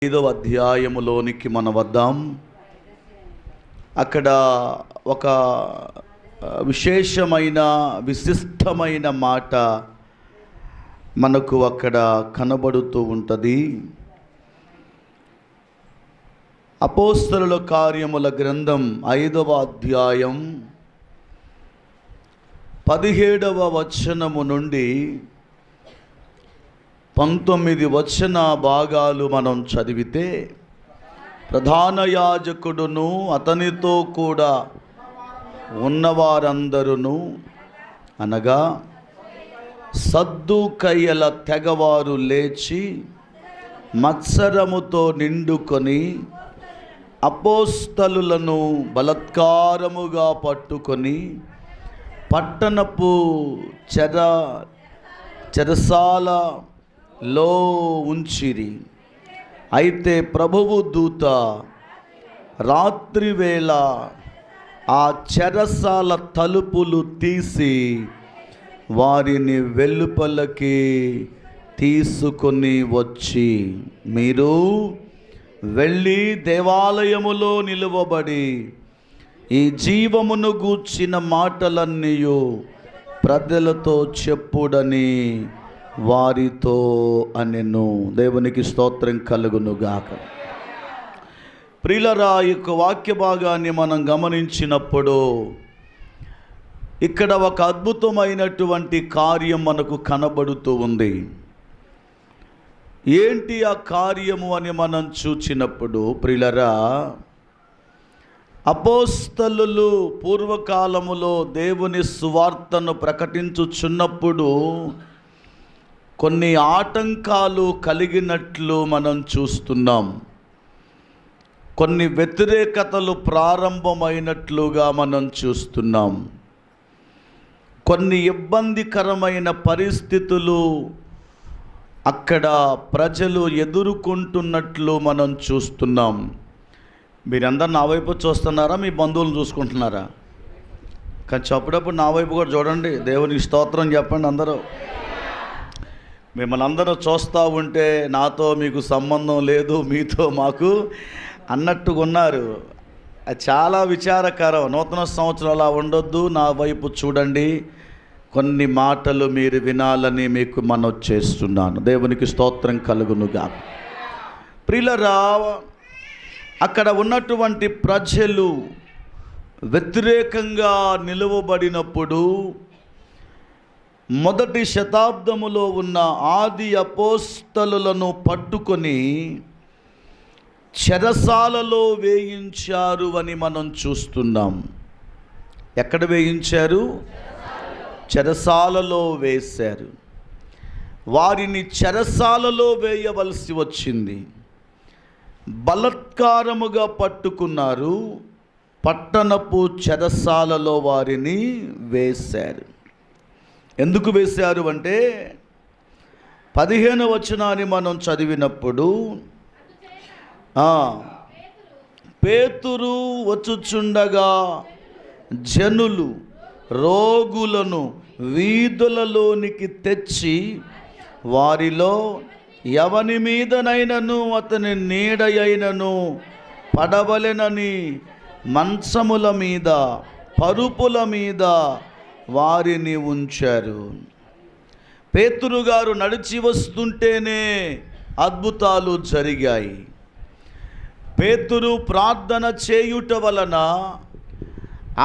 5వ అధ్యాయములోనికి మనం వద్దాం. అక్కడ ఒక విశిష్టమైన మాట మనకు అక్కడ కనబడుతూ ఉంటుంది. అపోస్తలుల కార్యముల గ్రంథం 5వ అధ్యాయం 17వ వచనము నుండి 19 వచన భాగాలు మనం చదివితే, ప్రధాన యాజకుడును అతనితో కూడా ఉన్నవారందరూ అనగా సద్దూకయ్యుల తెగవారు లేచి మత్సరముతో నిండుకొని అపోస్తలులను బలాత్కారముగా పట్టుకొని పట్టణపు చెరసాలలో ఉంచిరి. అయితే ప్రభువు దూత రాత్రివేళ ఆ చెరసాల తలుపులు తీసి వారిని వెలుపలకి తీసుకొని వచ్చి, మీరు వెళ్ళి దేవాలయములో నిలువబడి ఈ జీవమును గూర్చిన మాటలన్నీ ప్రజలతో చెప్పుడని వారితో అనెను. దేవునికి స్తోత్రం కలుగునుగాక. ప్రియులారా, ఈ వాక్య భాగాన్ని మనం గమనించినప్పుడు ఇక్కడ ఒక అద్భుతమైనటువంటి కార్యం మనకు కనబడుతూ ఉంది. ఏంటి ఆ కార్యము అని మనం చూచినప్పుడు, ప్రియులారా, అపోస్తలులు పూర్వకాలములో దేవుని సువార్తను ప్రకటించుచున్నప్పుడు కొన్ని ఆటంకాలు కలిగినట్లు మనం చూస్తున్నాం. కొన్ని వ్యతిరేకతలు ప్రారంభమైనట్లుగా మనం చూస్తున్నాం. కొన్ని ఇబ్బందికరమైన పరిస్థితులు అక్కడ ప్రజలు ఎదుర్కొంటున్నట్లు మనం చూస్తున్నాం. మీరందరూ నా వైపు చూస్తున్నారా, మీ బంధువులను చూసుకుంటున్నారా? కానీ అప్పుడప్పుడు నా వైపు కూడా చూడండి. దేవునికి స్తోత్రం చెప్పండి అందరూ. మిమ్మల్ని అందరూ చూస్తూ ఉంటే నాతో మీకు సంబంధం లేదు, మీతో మాకు అన్నట్టుగా ఉన్నారు. అది చాలా విచారకరం. నూతన సంవత్సరం అలా ఉండొద్దు. నా వైపు చూడండి. కొన్ని మాటలు మీరు వినాలని మీకు మనవి చేస్తున్నాను. దేవునికి స్తోత్రం కలుగునుగా. ప్రియులారా, అక్కడ ఉన్నటువంటి ప్రజలు వ్యతిరేకంగా నిలువబడినప్పుడు మొదటి శతాబ్దములో ఉన్న ఆది అపోస్తలులను పట్టుకొని చెరసాలలో వేయించారు అని మనం చూస్తున్నాం. ఎక్కడ వేయించారు? చెరసాలలో వేశారు. వారిని చెరసాలలో వేయవలసి వచ్చింది. బలాత్కారముగా పట్టుకున్నారు. పట్టణపు చెరసాలలో వారిని వేశారు. ఎందుకు వేశారు అంటే 15వ వచనాన్ని మనం చదివినప్పుడు, పేతురు వచ్చుచుండగా జనులు రోగులను వీధులలోనికి తెచ్చి వారిలో ఎవని మీదనైనను అతని నీడయైనను పడవలెనని మంచముల మీద పరుపుల మీద వారిని ఉంచారు. పేతురు గారు నడిచి వస్తుంటేనే అద్భుతాలు జరిగాయి. పేతురు ప్రార్థన చేయుట వలన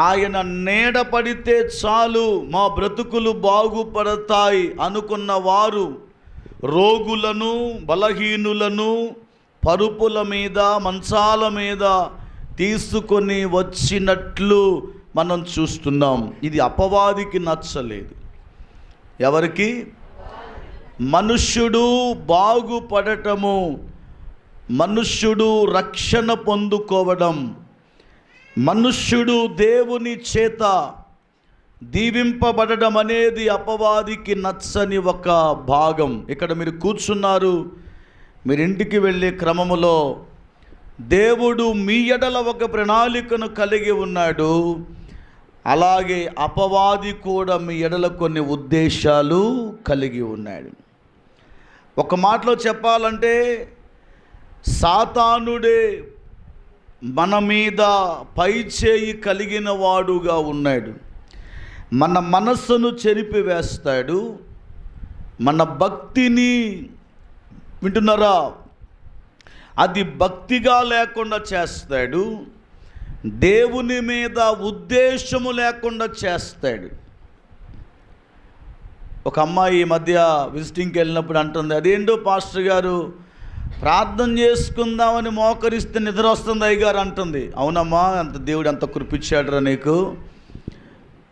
ఆయన నీడ పడితే చాలు మా బ్రతుకులు బాగుపడతాయి అనుకున్న వారు రోగులను బలహీనులను పరుపుల మీద మంచాల మీద తీసుకొని వచ్చినట్లు మనం చూస్తున్నాం. ఇది అపవాదికి నచ్చలేదు. ఎవరికి? మనుష్యుడు బాగుపడటము, మనుష్యుడు రక్షణ పొందుకోవడం, మనుష్యుడు దేవుని చేత దీవింపబడడం అనేది అపవాదికి నచ్చని ఒక భాగం. ఇక్కడ మీరు కూర్చున్నారు. మీరు ఇంటికి వెళ్ళే క్రమములో దేవుడు మీ ఎడల ఒక ప్రణాళికను కలిగి ఉన్నాడు. అలాగే అపవాది కూడా మీ ఎడల కొన్ని ఉద్దేశాలు కలిగి ఉన్నాడు. ఒక మాటలో చెప్పాలంటే సాతానుడే మన మీద పైచేయి కలిగిన వాడుగా ఉన్నాడు. మన మనస్సును చెరిపివేస్తాడు. మన భక్తిని, వింటున్నారా, అది భక్తిగా లేకుండా చేస్తాడు. దేవుని మీద ఉద్దేశము లేకుండా చేస్తాడు. ఒక అమ్మాయి ఈ మధ్య విజిటింగ్కి వెళ్ళినప్పుడు అంటుంది, అదేంటో పాస్టర్ గారు ప్రార్థన చేసుకుందామని మోకరిస్తే నిద్ర వస్తుంది అయ్యగారు అంటుంది. అవునమ్మా, అంత దేవుడు ఎంత కృపించాడురా నీకు,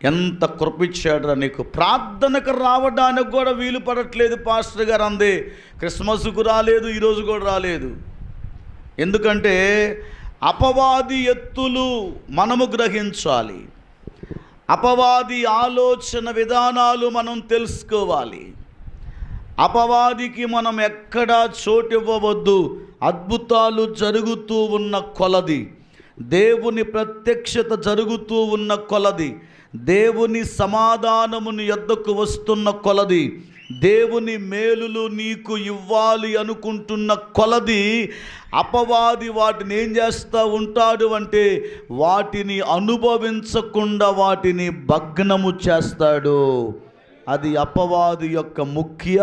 ఎంత కృపించాడురా నీకు. ప్రార్థనకు రావడానికి కూడా వీలు పడట్లేదు పాస్టర్ గారు అంది. క్రిస్మస్కు రాలేదు, ఈరోజు కూడా రాలేదు. ఎందుకంటే అపవాది ఎత్తులు మనము గ్రహించాలి. అపవాది ఆలోచన విధానాలు మనం తెలుసుకోవాలి. అపవాదికి మనం ఎక్కడా చోటివ్వవద్దు. అద్భుతాలు జరుగుతూ ఉన్న కొలది, దేవుని ప్రత్యక్షత జరుగుతూ ఉన్న కొలది, దేవుని సమాధానముని యొద్దకు వస్తున్న కొలది, దేవుని మేలులు నీకు ఇవ్వాలి అనుకుంటున్న కొలది అపవాది వాటిని ఏం చేస్తూ ఉంటాడు అంటే వాటిని అనుభవించకుండా వాటిని భగ్నము చేస్తాడు. అది అపవాది యొక్క ముఖ్య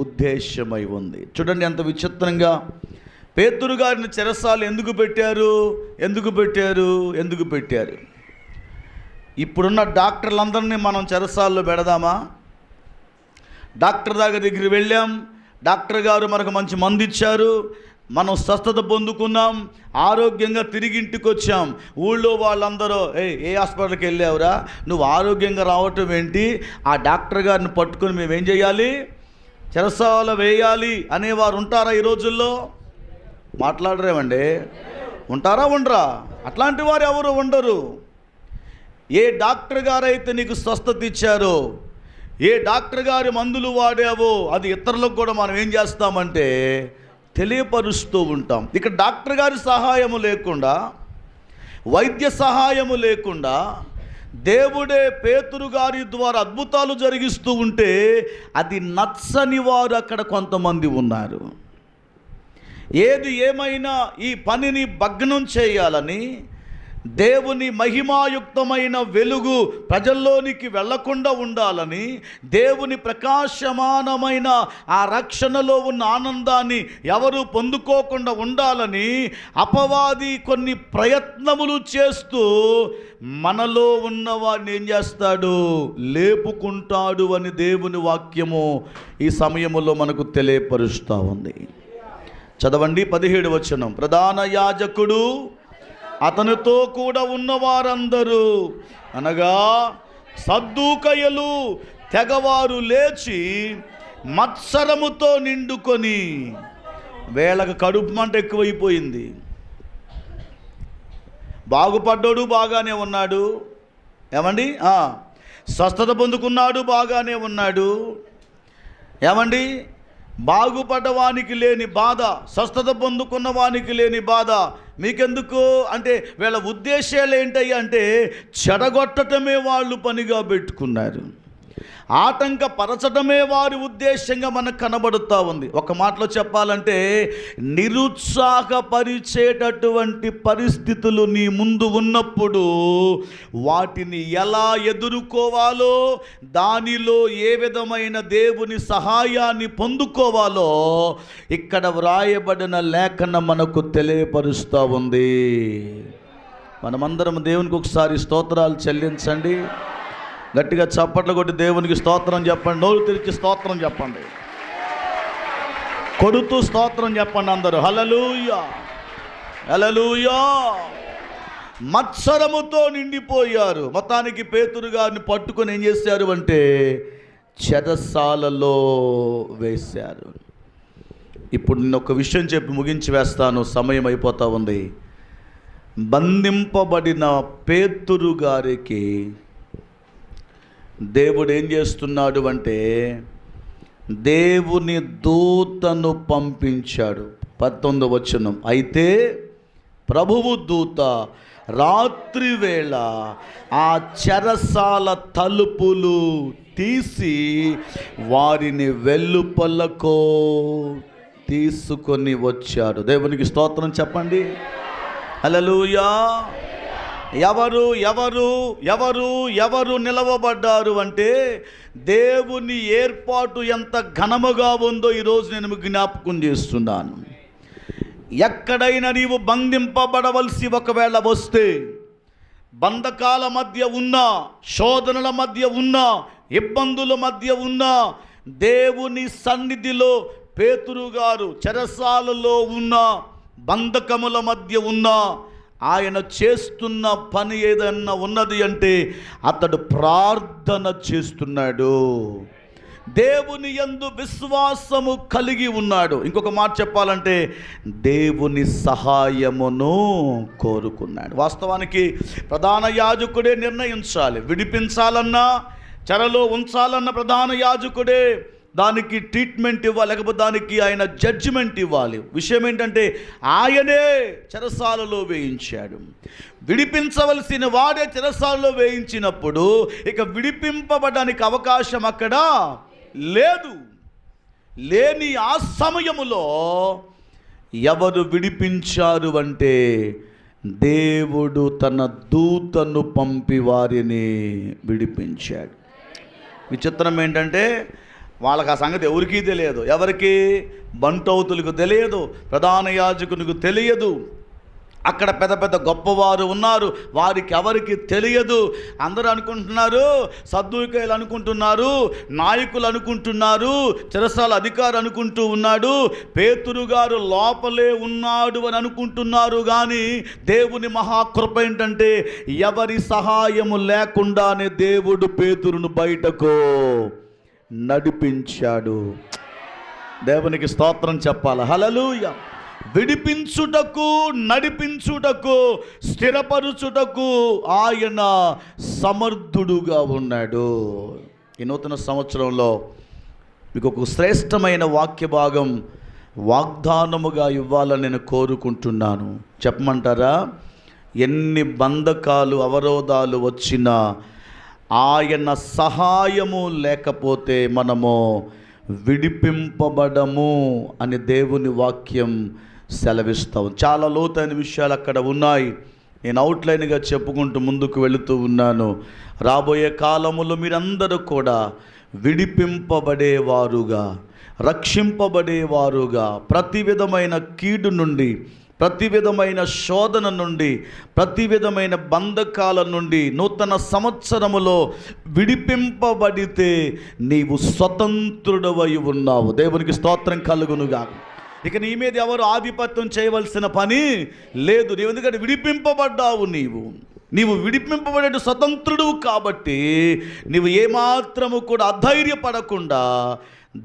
ఉద్దేశమై ఉంది. చూడండి ఎంత విచిత్రంగా పేతురు గారిని చెరసాలు ఎందుకు పెట్టారు? ఇప్పుడున్న డాక్టర్లందరినీ మనం చెరసాల్లో పెడదామా? డాక్టర్ దగ్గరికి వెళ్ళాం, డాక్టర్ గారు మనకు మంచి మందు ఇచ్చారు, మనం స్వస్థత పొందుకున్నాం, ఆరోగ్యంగా తిరిగి ఇంటికి వచ్చాం. ఊళ్ళో వాళ్ళందరూ ఏ హాస్పిటల్కి వెళ్ళావురా, నువ్వు ఆరోగ్యంగా రావటం ఏంటి, ఆ డాక్టర్ గారిని పట్టుకొని మేమేం చేయాలి, చెరసాల వేయాలి అనేవారు ఉంటారా ఈ రోజుల్లో? మాట్లాడరేమండి? ఉంటారా ఉండరా? అట్లాంటి వారు ఎవరు ఉండరు. ఏ డాక్టర్ గారైతే నీకు స్వస్థత ఇచ్చారో, ఏ డాక్టర్ గారి మందులు వాడావో అది ఇతరులకు కూడా మనం ఏం చేస్తామంటే తెలియపరుస్తూ ఉంటాం. ఇక డాక్టర్ గారి సహాయము లేకుండా, వైద్య సహాయము లేకుండా దేవుడే పేతురు గారి ద్వారా అద్భుతాలు జరిగిస్తూ ఉంటే అది నచ్చని వారు అక్కడ కొంతమంది ఉన్నారు. ఏది ఏమైనా ఈ పనిని భగ్నం చేయాలని, దేవుని మహిమాయుక్తమైన వెలుగు ప్రజల్లోనికి వెళ్లకుండా ఉండాలని, దేవుని ప్రకాశమానమైన ఆ రక్షణలో ఉన్న ఆనందాన్ని ఎవరు పొందుకోకుండా ఉండాలని అపవాది కొన్ని ప్రయత్నములు చేస్తూ మనలో ఉన్నవాడిని ఏం చేస్తాడు, లేపుకుంటాడు అని దేవుని వాక్యము ఈ సమయములో మనకు తెలియపరుస్తూ ఉంది. చదవండి 17వ వచనం. ప్రధాన యాజకుడు అతనితో కూడా ఉన్నవారందరూ అనగా సద్దూకయ్యులు తెగవారు లేచి మత్సరముతో నిండుకొని, వేళకు కడుపు మంట ఎక్కువైపోయింది. బాగుపడ్డాడు, బాగానే ఉన్నాడు. ఏమండి? స్వస్థత పొందుకున్నాడు, బాగానే ఉన్నాడు. ఏమండి? బాగుపడ్డవానికి లేని బాధ, స్వస్థత పొందుకున్న వానికి లేని బాధ మీకెందుకు అంటే వీళ్ళ ఉద్దేశాలు ఏంటయ్యా అంటే చెడగొట్టటమే వాళ్ళు పనిగా పెట్టుకున్నారు. ఆటంకపరచడమే వారి ఉద్దేశంగా మనకు కనబడుతూ ఉంది. ఒక మాటలో చెప్పాలంటే నిరుత్సాహపరిచేటటువంటి పరిస్థితులు నీ ముందు ఉన్నప్పుడు వాటిని ఎలా ఎదుర్కోవాలో, దానిలో ఏ విధమైన దేవుని సహాయాన్ని పొందుకోవాలో ఇక్కడ వ్రాయబడిన లేఖనం మనకు తెలియపరుస్తూ ఉంది. మనమందరం దేవునికి ఒకసారి స్తోత్రాలు చెల్లించండి. గట్టిగా చప్పట్లు కొట్టి దేవునికి స్తోత్రం చెప్పండి. నోరు తెరిచి స్తోత్రం చెప్పండి. కొడుతూ స్తోత్రం చెప్పండి అందరూ. హల్లెలూయా, హల్లెలూయా. మత్సరముతో నిండిపోయారు. మొత్తానికి పేతురు గారిని పట్టుకొని ఏం చేశారు అంటే చెరసాలలో వేశారు. ఇప్పుడు నేను ఒక విషయం చెప్పి ముగించి వేస్తాను, సమయం అయిపోతూ ఉంది. బంధింపబడిన పేతురు గారికి దేవుడు ఏం చేస్తున్నాడు అంటే దేవుని దూతను పంపించాడు. 19వ వచనం. అయితే ప్రభువు దూత రాత్రి వేళ ఆ చెరసాల తలుపులు తీసి వారిని వెలుపలకు తీసుకొని వచ్చాడు. దేవునికి స్తోత్రం చెప్పండి. హల్లెలూయా. ఎవరు ఎవరు ఎవరు ఎవరు నిలవబడ్డారు అంటే దేవుని ఏర్పాటు ఎంత ఘనముగా ఉందో ఈరోజు నేను మీకు జ్ఞాపకం చేస్తున్నాను. ఎక్కడైనా నీవు బంధింపబడవలసి ఒకవేళ వస్తే, బంధకాల మధ్య ఉన్నా, శోధనల మధ్య ఉన్నా, ఇబ్బందుల మధ్య ఉన్నా, దేవుని సన్నిధిలో పేతురు గారు చెరసాలలో ఉన్న, బంధకముల మధ్య ఉన్నా, ఆయన చేస్తున్న పని ఏదన్నా ఉన్నది అంటే అతడు ప్రార్థన చేస్తున్నాడు, దేవుని యందు విశ్వాసము కలిగి ఉన్నాడు. ఇంకొక మాట చెప్పాలంటే దేవుని సహాయమును కోరుకున్నాడు. వాస్తవానికి ప్రధాన యాజకుడే నిర్ణయించాలి. విడిపించాలన్నా, చెరలో ఉంచాలన్న ప్రధాన యాజకుడే దానికి ట్రీట్మెంట్ ఇవ్వాలి, లేకపోతే దానికి ఆయన జడ్జిమెంట్ ఇవ్వాలి. విషయం ఏంటంటే ఆయనే చెరసాలలో వేయించాడు. విడిపించవలసిన వాడే చెరసాలలో వేయించినప్పుడు ఇక విడిపింపబడడానికి అవకాశం అక్కడ లేదు. లేని ఆ సమయములో ఎవరు విడిపించారు అంటే దేవుడు తన దూతను పంపి వారిని విడిపించాడు. విచిత్రం ఏంటంటే వాళ్ళకి ఆ సంగతి ఎవరికీ తెలియదు. ఎవరికి? బంటౌతులకు తెలియదు, ప్రధాన యాజకునికి తెలియదు. అక్కడ పెద్ద పెద్ద గొప్పవారు ఉన్నారు, వారికి ఎవరికి తెలియదు. అందరూ అనుకుంటున్నారు, సద్దూకయ్యులు అనుకుంటున్నారు, నాయకులు అనుకుంటున్నారు, చెరసాల అధికారి అనుకుంటూ ఉన్నాడు, పేతురు గారు లోపలే ఉన్నాడు అని అనుకుంటున్నారు. కానీ దేవుని మహాకృప ఏంటంటే ఎవరి సహాయము లేకుండానే దేవుడు పేతురును బయటకు నడిపించాడు. దేవునికి స్తోత్రం చెప్పాలి. హల్లెలూయా. విడిపించుటకు, నడిపించుటకు, స్థిరపరుచుటకు ఆయన సమర్థుడుగా ఉన్నాడు. ఈ నూతన సంవత్సరంలో మీకు ఒక శ్రేష్టమైన వాక్య భాగం వాగ్దానముగా ఇవ్వాలని నేను కోరుకుంటున్నాను. చెప్పమంటారా? ఎన్ని బంధకాలు, అవరోధాలు వచ్చినా ఆయన సహాయము లేకపోతే మనము విడిపింపబడము అని దేవుని వాక్యం సెలవిస్తాం. చాలా లోతైన విషయాలు అక్కడ ఉన్నాయి. నేను అవుట్లైన్గా చెప్పుకుంటూ ముందుకు వెళుతూ ఉన్నాను. రాబోయే కాలములో మీరందరూ కూడా విడిపింపబడేవారుగా, రక్షింపబడేవారుగా, ప్రతి విధమైన కీడు నుండి, ప్రతి విధమైన శోధన నుండి, ప్రతి విధమైన బంధకాల నుండి నూతన సంవత్సరములో విడిపింపబడితే నీవు స్వతంత్రుడవై ఉన్నావు. దేవునికి స్తోత్రం కలుగునుగా. ఇక నీ మీద ఎవరు ఆధిపత్యం చేయవలసిన పని లేదు. నీవు ఎందుకంటే విడిపింపబడ్డావు. నీవు విడిపింపబడే స్వతంత్రుడు కాబట్టి నీవు ఏమాత్రము కూడా అధైర్యపడకుండా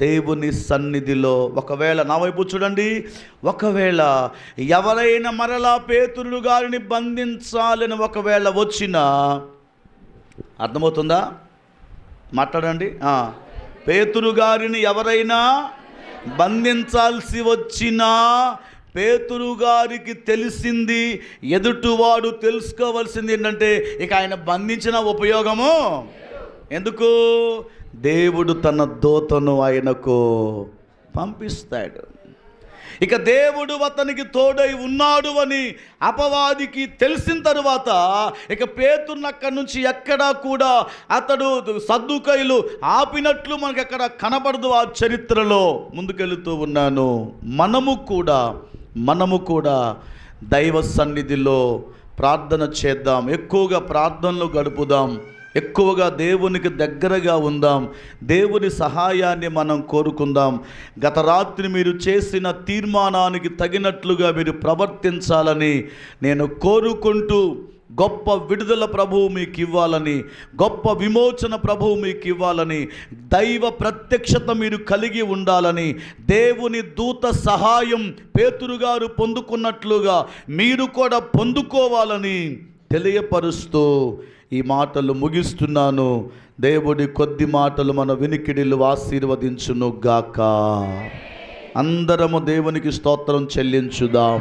దేవుని సన్నిధిలో, ఒకవేళ నా వైపు చూడండి, ఒకవేళ ఎవరైనా మరలా పేతురు గారిని బంధించాలని ఒకవేళ వచ్చినా, అర్థమవుతుందా? మాట్లాడండి. పేతురు గారిని ఎవరైనా బంధించాల్సి వచ్చినా పేతురు గారికి తెలిసింది, ఎదుటివాడు తెలుసుకోవాల్సింది ఏంటంటే ఇక ఆయన బంధించిన ఉపయోగము ఎందుకు? దేవుడు తన దూతను ఆయనకు పంపిస్తాడు. ఇక దేవుడు అతనికి తోడై ఉన్నాడు అని అపవాదికి తెలిసిన తరువాత ఇక పేతురుని అక్కడి నుంచి ఎక్కడా కూడా అతడు సద్దూకయ్యులు ఆపినట్లు మనకు ఎక్కడ కనబడదు. ఆ చరిత్రలో ముందుకెళ్తూ ఉన్నాను. మనము కూడా దైవ సన్నిధిలో ప్రార్థన చేద్దాం, ఎక్కువగా ప్రార్థనలు గడుపుదాం, ఎక్కువగా దేవునికి దగ్గరగా ఉందాం, దేవుని సహాయాన్ని మనం కోరుకుందాం. గత రాత్రి మీరు చేసిన తీర్మానానికి తగినట్లుగా మీరు ప్రవర్తించాలని నేను కోరుకుంటూ, గొప్ప విడుదల ప్రభువు మీకు ఇవ్వాలని, గొప్ప విమోచన ప్రభువు మీకు ఇవ్వాలని, దైవ ప్రత్యక్షత మీరు కలిగి ఉండాలని, దేవుని దూత సహాయం పేతురు గారు పొందుకున్నట్లుగా మీరు కూడా పొందుకోవాలని తెలియపరుస్తూ ఈ మాటలు ముగిస్తున్నాను. దేవుడి కొద్ది మాటలు మన వినికిడిలు ఆశీర్వదించును గాక. అందరము దేవునికి స్తోత్రం చెల్లించుదాం.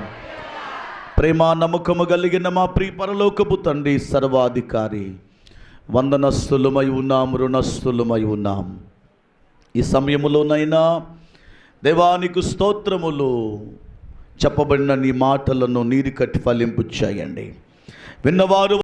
ప్రేమ నమ్మకము కలిగిన మా ప్రియ పరలోకపు తండ్రి, సర్వాధికారి, వందనస్తులమై ఉన్నాం, రుణస్తులమై ఉన్నాం. ఈ సమయములోనైనా దేవానికి స్తోత్రములు. చెప్పబడిన నీ మాటలను నీరు కట్టి ఫలింపు చేయండి. విన్నవారు